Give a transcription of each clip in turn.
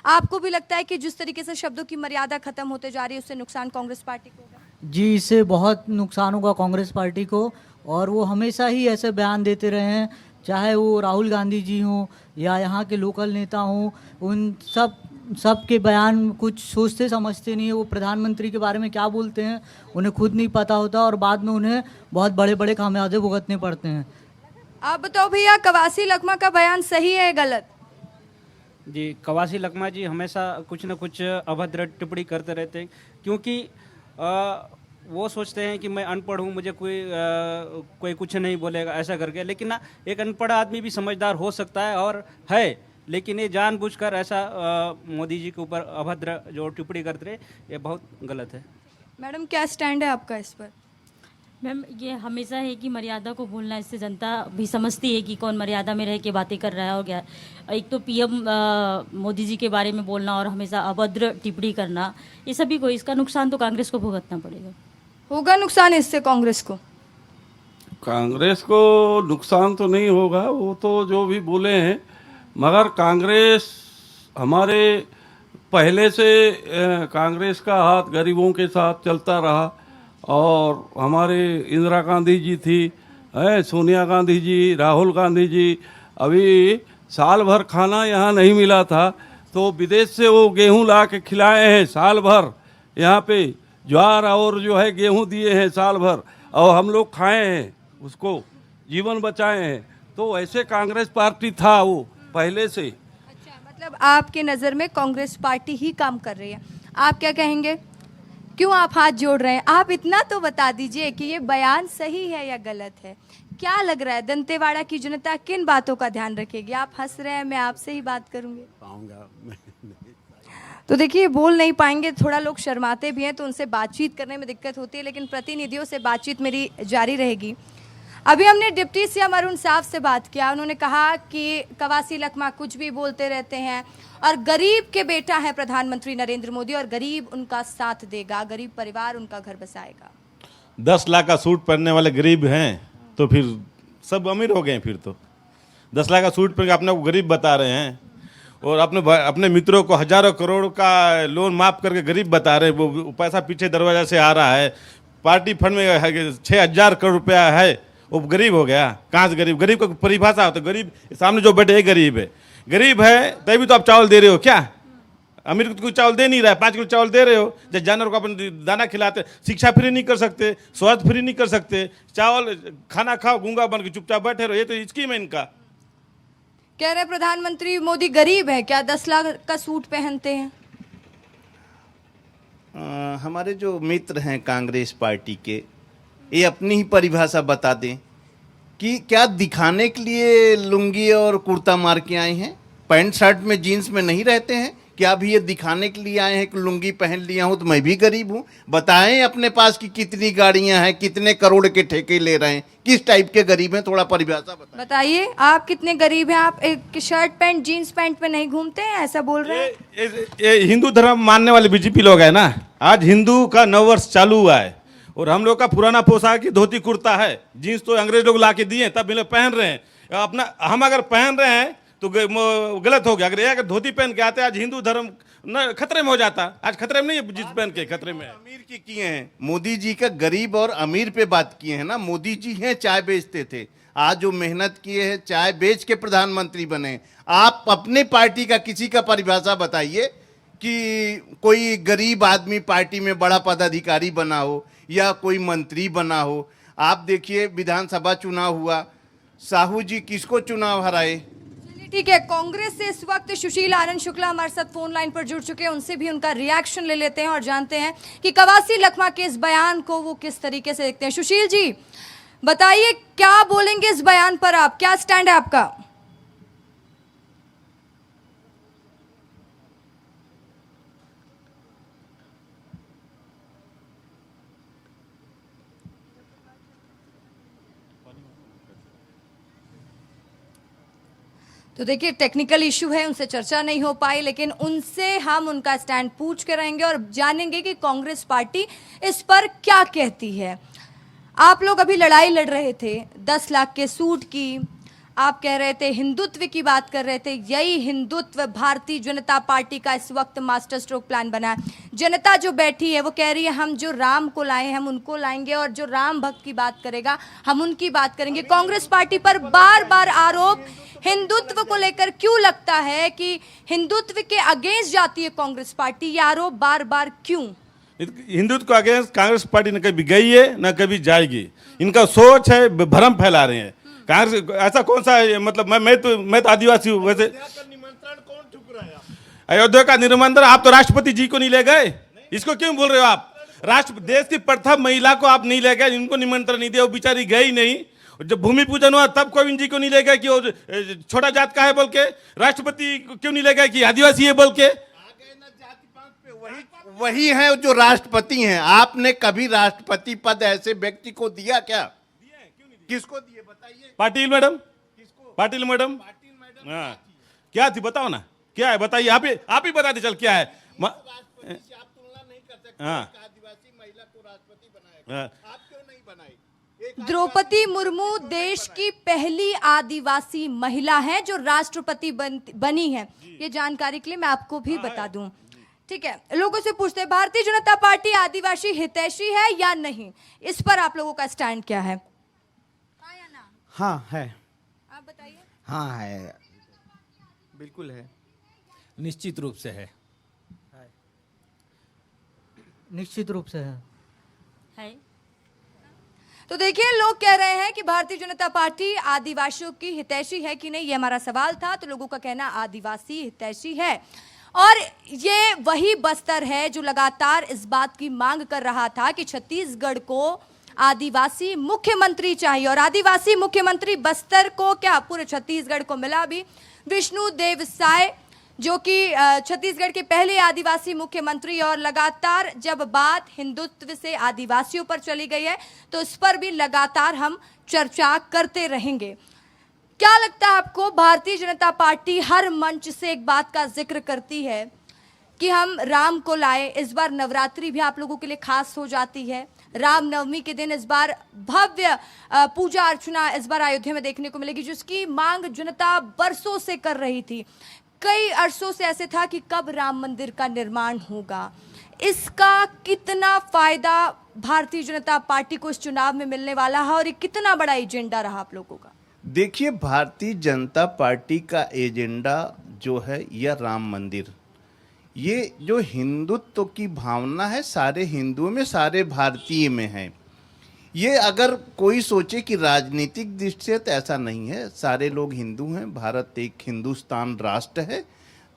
आपको भी लगता है कि जिस तरीके से शब्दों की मर्यादा खत्म होते जा रही है उससे नुकसान कांग्रेस पार्टी को होगा? जी, इससे बहुत नुकसान होगा कांग्रेस पार्टी को। और वो हमेशा ही ऐसे बयान देते रहे हैं, चाहे वो राहुल गांधी जी हों या यहाँ के लोकल नेता हों, उन सब के बयान कुछ सोचते समझते नहीं है। वो प्रधानमंत्री के बारे में क्या बोलते हैं उन्हें खुद नहीं पता होता, और बाद में उन्हें बहुत बड़े बड़े खामियाजे भुगतने पड़ते हैं। आप बताओ भैया, कवासी लखमा का बयान सही है गलत? जी, कवासी लखमा जी हमेशा कुछ न कुछ अभद्र टिप्पणी करते रहते हैं, क्योंकि वो सोचते हैं कि मैं अनपढ़ हूँ, मुझे कोई कुछ नहीं बोलेगा ऐसा करके। लेकिन ना, एक अनपढ़ आदमी भी समझदार हो सकता है और है, लेकिन ये जानबूझकर ऐसा मोदी जी के ऊपर अभद्र जो टिप्पणी करते रहे, ये बहुत गलत है। मैडम, क्या स्टैंड है आपका इस पर? मैम, ये हमेशा है कि मर्यादा को भूलना, इससे जनता भी समझती है कि कौन मर्यादा में रह के बातें कर रहा है। और क्या, एक तो पीएम मोदी जी के बारे में बोलना और हमेशा अभद्र टिप्पणी करना, ये सभी को, इसका नुकसान तो कांग्रेस को भुगतना पड़ेगा। होगा नुकसान इससे कांग्रेस को? कांग्रेस को नुकसान तो नहीं होगा, वो तो जो भी बोले हैं, मगर कांग्रेस हमारे पहले से कांग्रेस का हाथ गरीबों के साथ चलता रहा। और हमारे इंदिरा गांधी जी थी, सोनिया गांधी जी, राहुल गांधी जी, अभी साल भर खाना यहाँ नहीं मिला था तो विदेश से वो गेहूं ला के खिलाए हैं। साल भर यहाँ पे ज्वार और जो है गेहूं दिए हैं साल भर, और हम लोग खाए हैं, उसको जीवन बचाए हैं। तो ऐसे कांग्रेस पार्टी था वो पहले से। अच्छा, मतलब आपके नज़र में कांग्रेस पार्टी ही काम कर रही है। आप क्या कहेंगे? क्यों आप हाथ जोड़ रहे हैं? आप इतना तो बता दीजिए कि ये बयान सही है या गलत है। क्या लग रहा है दंतेवाड़ा की जनता किन बातों का ध्यान रखेगी? आप हंस रहे हैं, मैं आपसे ही बात करूंगी। तो देखिए, बोल नहीं पाएंगे, थोड़ा लोग शर्माते भी हैं तो उनसे बातचीत करने में दिक्कत होती है, लेकिन प्रतिनिधियों से बातचीत मेरी जारी रहेगी। अभी हमने डिप्टी सीएम अरुण साफ से बात किया। उन्होंने कहा कि कवासी लखमा कुछ भी बोलते रहते हैं और गरीब के बेटा है प्रधानमंत्री नरेंद्र मोदी, और गरीब उनका साथ देगा, गरीब परिवार उनका घर बसाएगा। 10 लाख का सूट पहनने वाले गरीब हैं तो फिर सब अमीर हो गए हैं। फिर तो 10 लाख का सूट पहन के अपने को गरीब बता रहे हैं, और अपने मित्रों को हजारों करोड़ का लोन माफ करके गरीब बता रहे हैं। वो पैसा पीछे दरवाजा से आ रहा है, पार्टी फंड में 6,000 करोड़ रुपया है, वो गरीब हो गया। कहाँ से गरीब? गरीब का परिभाषा हो तो गरीब सामने जो बैठे, गरीब है। गरीब है तभी तो आप चावल दे रहे हो क्या? अमीर को कोई चावल दे नहीं रहा है, 5 किलो चावल दे रहे हो। जब जानवर को अपन दाना खिलाते, शिक्षा फ्री नहीं कर सकते, स्वास्थ्य फ्री नहीं कर सकते, चावल खाना खाओ, गूंगा बन के चुपचाप बैठे रहो। ये तो स्कीम है इनका। कह रहे प्रधानमंत्री मोदी गरीब है क्या? 10 लाख का सूट पहनते हैं। हमारे जो मित्र हैं कांग्रेस पार्टी के, ये अपनी ही परिभाषा बता दें कि क्या दिखाने के लिए लुंगी और कुर्ता मार के आए हैं? पैंट शर्ट में, जीन्स में नहीं रहते हैं क्या? अभी ये दिखाने के लिए आए हैं कि लुंगी पहन लिया हूं तो मैं भी गरीब हूं? बताएं अपने पास कि कितनी गाड़ियां हैं, कितने करोड़ के ठेके ले रहे हैं, किस टाइप के गरीब हैं? थोड़ा परिभाषा बताइए, आप कितने गरीब हैं? आप एक शर्ट पैंट जीन्स पैंट में नहीं घूमते हैं, ऐसा बोल रहे हैं? ये हिंदू धर्म मानने वाले बीजेपी लोग हैं ना। आज हिंदू का नववर्ष चालू हुआ है और हम लोग का पुराना पोशाक ही धोती कुर्ता है। जीन्स तो अंग्रेज लोग ला के दिए, तब ये पहन रहे हैं। अपना हम अगर पहन रहे हैं तो गलत हो गया। अगर धोती पहन के आते, आज हिंदू धर्म न खतरे में हो जाता। आज खतरे में नहीं है, जींस पहन के खतरे में है। अमीर की किए हैं, मोदी जी का गरीब और अमीर पे बात किए हैं ना। मोदी जी हैं चाय बेचते थे, आज जो मेहनत किए हैं चाय बेच के प्रधानमंत्री बने। आप अपने पार्टी का किसी का परिभाषा बताइए कि कोई गरीब आदमी पार्टी में बड़ा पदाधिकारी बना हो या कोई मंत्री बना हो। आप देखिए, विधानसभा चुनाव हुआ, साहू जी किसको चुनाव हराए? ठीक है, कांग्रेस से इस वक्त सुशील आनंद शुक्ला हमारे साथ फोन लाइन पर जुड़ चुके हैं। उनसे भी उनका रिएक्शन ले लेते हैं और जानते हैं कि कवासी लखमा के इस बयान को वो किस तरीके से देखते हैं। सुशील जी, बताइए क्या बोलेंगे इस बयान पर? आप क्या स्टैंड है आपका? तो देखिए, टेक्निकल इशू है, उनसे चर्चा नहीं हो पाई, लेकिन उनसे हम उनका स्टैंड पूछ के रहेंगे और जानेंगे कि कांग्रेस पार्टी इस पर क्या कहती है। आप लोग अभी लड़ाई लड़ रहे थे 10 लाख के सूट की, आप कह रहे थे, हिंदुत्व की बात कर रहे थे। यही हिंदुत्व भारतीय जनता पार्टी का इस वक्त मास्टर स्ट्रोक प्लान बना है। जनता जो बैठी है वो कह रही है हम जो राम को लाए हैं हम उनको लाएंगे, और जो राम भक्त की बात करेगा हम उनकी बात करेंगे। कांग्रेस पार्टी पर बार बार आरोप हिंदुत्व को लेकर क्यों लगता है कि हिंदुत्व के अगेंस्ट जाती है कांग्रेस पार्टी? ये आरोप बार बार क्यों? हिंदुत्व को अगेंस्ट कांग्रेस पार्टी न कभी गई है न कभी जाएगी। इनका सोच है, भ्रम फैला रहे हैं। कांग्रेस ऐसा कौन सा है, मतलब मैं तो आदिवासी हूँ। वैसे अयोध्या का निमंत्रण आप तो राष्ट्रपति जी को नहीं ले गए, इसको क्यों बोल रहे हो आप? देश की प्रथम महिला को आप नहीं ले गए, इनको निमंत्रण नहीं दिया, वो बेचारी गई नहीं। जब भूमि पूजन हुआ तब कोविंद जी को नहीं ले गए कि वो छोटा जात का है बोल के, राष्ट्रपति को क्यों नहीं ले गए कि आदिवासी है बोल के। वही है जो राष्ट्रपति हैं। आपने कभी राष्ट्रपति पद ऐसे व्यक्ति को दिया क्या? किसको दिए बताइए? पाटिल मैडम। किसको? पाटिल मैडम। हाँ, क्या थी बताओ ना, क्या है बताइए। आप ही बता दे चल क्या है। राष्ट्रपति से आप तुलना नहीं कर सकते। हाँ। एक आदिवासी महिला को राष्ट्रपति बनाया, हाँ। आप क्यों नहीं बनाई? द्रौपदी मुर्मू देश की पहली आदिवासी महिला है जो राष्ट्रपति बनी है। ये जानकारी के लिए मैं आपको भी बता दूं। ठीक है, लोगों से पूछते हैं भारतीय जनता पार्टी आदिवासी हितैषी है या नहीं, इस पर आप लोगों का स्टैंड क्या है? हाँ है। आप बताइए। हाँ है, बिल्कुल है, निश्चित रूप से है। निश्चित रूप से है। तो देखिए, लोग कह रहे हैं कि भारतीय जनता पार्टी आदिवासियों की हितैषी है कि नहीं, ये हमारा सवाल था। तो लोगों का कहना आदिवासी हितैषी है, और ये वही बस्तर है जो लगातार इस बात की मांग कर रहा था कि छत्तीसगढ़ को आदिवासी मुख्यमंत्री चाहिए। और आदिवासी मुख्यमंत्री बस्तर को क्या पूरे छत्तीसगढ़ को मिला भी। विष्णु देव साय जो कि छत्तीसगढ़ के पहले आदिवासी मुख्यमंत्री, और लगातार जब बात हिंदुत्व से आदिवासियों पर चली गई है तो इस पर भी लगातार हम चर्चा करते रहेंगे। क्या लगता है आपको, भारतीय जनता पार्टी हर मंच से एक बात का जिक्र करती है कि हम राम को लाए। इस बार नवरात्रि भी आप लोगों के लिए खास हो जाती है। रामनवमी के दिन इस बार भव्य पूजा अर्चना इस बार अयोध्या में देखने को मिलेगी, जिसकी मांग जनता बरसों से कर रही थी। कई अरसों से ऐसे था कि कब राम मंदिर का निर्माण होगा। इसका कितना फायदा भारतीय जनता पार्टी को इस चुनाव में मिलने वाला है, और ये कितना बड़ा एजेंडा रहा आप लोगों का? देखिए, भारतीय जनता पार्टी का एजेंडा जो है यह राम मंदिर, ये जो हिंदुत्व की भावना है सारे हिंदुओं में, सारे भारतीय में है। ये अगर कोई सोचे कि राजनीतिक दृष्टि से, तो ऐसा नहीं है। सारे लोग हिंदू हैं, भारत एक हिंदुस्तान राष्ट्र है,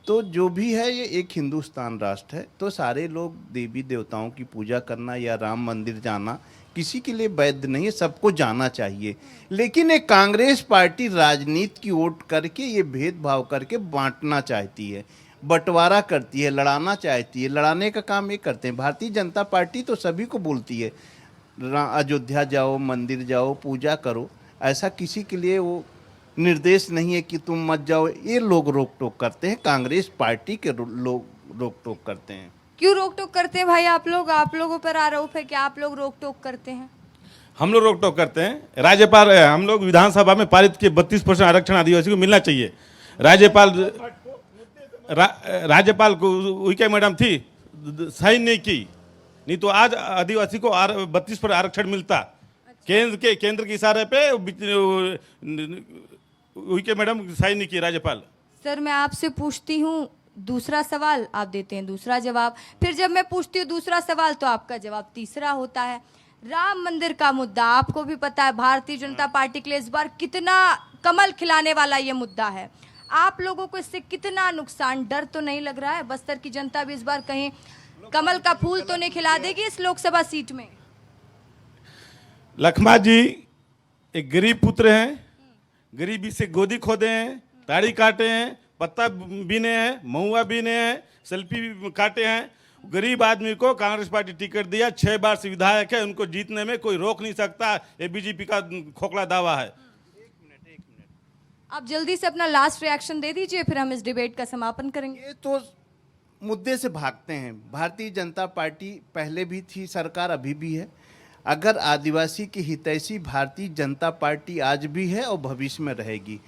तो जो भी है ये एक हिंदुस्तान राष्ट्र है। तो सारे लोग देवी देवताओं की पूजा करना या राम मंदिर जाना किसी के लिए वैध नहीं है, सबको जाना चाहिए। लेकिन एक कांग्रेस पार्टी राजनीति की ओट करके ये भेदभाव करके बांटना चाहती है, बंटवारा करती है, लड़ाना चाहती है। लड़ाने का काम ये करते हैं। भारतीय जनता पार्टी तो सभी को बोलती है अयोध्या जाओ, मंदिर जाओ, पूजा करो। ऐसा किसी के लिए वो निर्देश नहीं है कि तुम मत जाओ। ये लोग रोक टोक करते हैं, कांग्रेस पार्टी के लोग रोक टोक करते हैं। क्यों रोक टोक करते हैं भाई आप लोग? आप लोगों पर आरोप है कि आप लोग रोक टोक करते हैं। हम लोग रोक टोक करते हैं। राज्यपाल, हम लोग विधानसभा में पारित किए 32% आरक्षण आदिवासी को मिलना चाहिए। राज्यपाल को उइके मैडम थी, साइन नहीं की, नहीं तो आज आदिवासी को 32% आरक्षण मिलता। केंद्र के इशारे पे उइके मैडम साइन नहीं की राज्यपाल। सर, मैं आपसे पूछती हूँ दूसरा सवाल, आप देते हैं दूसरा जवाब। फिर जब मैं पूछती हूँ दूसरा सवाल तो आपका जवाब तीसरा होता है। राम मंदिर का मुद्दा आपको भी पता है, भारतीय जनता पार्टी के लिए इस बार कितना कमल खिलाने वाला ये मुद्दा है। आप लोगों को इससे कितना नुकसान, डर तो नहीं लग रहा है बस्तर की जनता भी इस बार कहीं कमल का फूल तो नहीं खिला देगी इस लोकसभा सीट में? लखमा जी एक गरीब पुत्र हैं, गरीबी से गोदी खोदे हैं, ताड़ी काटे हैं, पत्ता बीने हैं, महुआ बीने हैं, सेल्फी काटे हैं। गरीब आदमी को कांग्रेस पार्टी टिकट दिया, 6 बार से विधायक है, उनको जीतने में कोई रोक नहीं सकता। ये बीजेपी का खोखला दावा है। आप जल्दी से अपना लास्ट रिएक्शन दे दीजिए, फिर हम इस डिबेट का समापन करेंगे। ये तो मुद्दे से भागते हैं। भारतीय जनता पार्टी पहले भी थी सरकार, अभी भी है। अगर आदिवासी की हितैषी भारतीय जनता पार्टी आज भी है और भविष्य में रहेगी।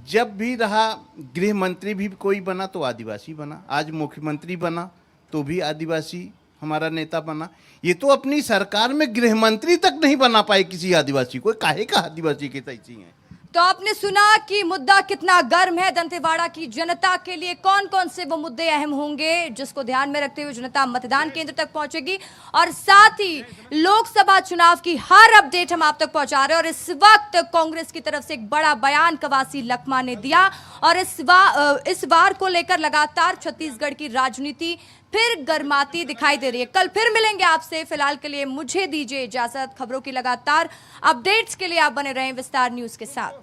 जब भी रहा, गृह मंत्री भी कोई बना तो आदिवासी बना, आज मुख्यमंत्री बना तो भी आदिवासी हमारा नेता बना। ये तो अपनी सरकार में गृह मंत्री तक नहीं बना पाए किसी आदिवासी को, काहे का आदिवासी के तैसी हैं। तो आपने सुना कि मुद्दा कितना गर्म है। दंतेवाड़ा की जनता के लिए कौन कौन से वो मुद्दे अहम होंगे जिसको ध्यान में रखते हुए जनता मतदान केंद्र तक पहुंचेगी, और साथ ही लोकसभा चुनाव की हर अपडेट हम आप तक पहुंचा रहे हैं। और इस वक्त कांग्रेस की तरफ से एक बड़ा बयान कवासी लखमा ने दिया, और इस वार को लेकर लगातार छत्तीसगढ़ की राजनीति फिर गर्माती दिखाई दे रही है। कल फिर मिलेंगे आपसे, फिलहाल के लिए मुझे दीजिए इजाजत। खबरों की लगातार अपडेट्स के लिए आप बने रहें विस्तार न्यूज के साथ।